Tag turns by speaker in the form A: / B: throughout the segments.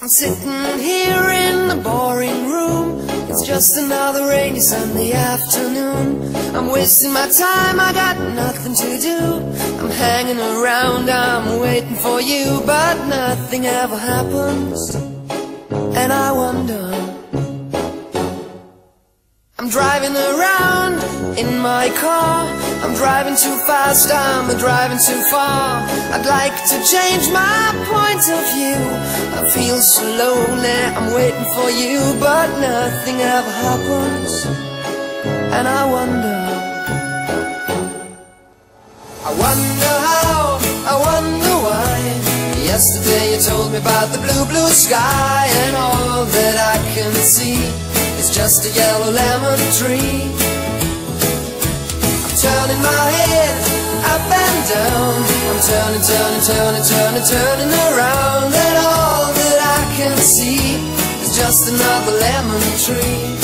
A: I'm sitting here in the boring room. It's just another rainy Sunday afternoon. I'm wasting my time, I got nothing to do. I'm hanging around, I'm waiting for you, but nothing ever happens, and I wonder. I'm driving around in my car. I'm driving too fast, I'm driving too far. I'd like to change my point of view. I feel so lonely, I'm waiting for you, but nothing ever happens, and I wonder. I wonder how, I wonder why. Yesterday you told me about the blue, blue sky, and all that I can see is just a yellow lemon tree. I'm turning my head up and down. I'm turning, turning, turning, turning, turning around, and all that I can see is just another lemon tree.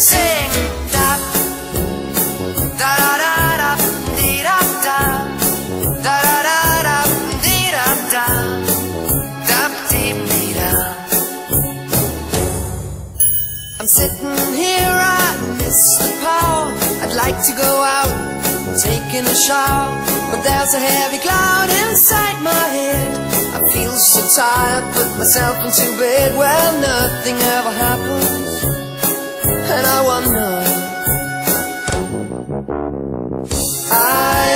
A: Sing da da da da da dee da da da da da dee da da da dee dee da. I'm sitting here, I miss the power. I'd like to go out, taking a shower, but there's a heavy cloud inside my head. I feel so tired, put myself into bed. Well, nothing ever happens, and I wonder.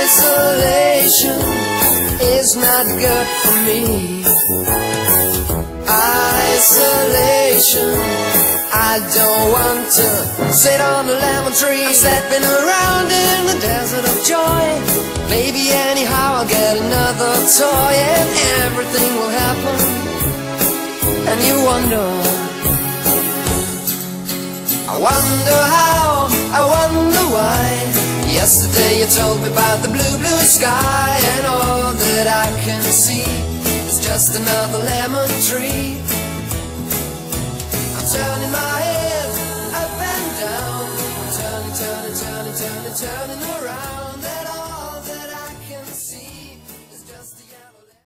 A: Isolation is not good for me. Isolation, I don't want to sit on a lemon tree. I'm stepping around in the desert of joy. Maybe anyhow I'll get another toy, and everything will happen, and you wonder. I wonder how, I wonder why. Yesterday you told me about the blue, blue sky, and all that I can see is just another lemon tree. I'm turning my head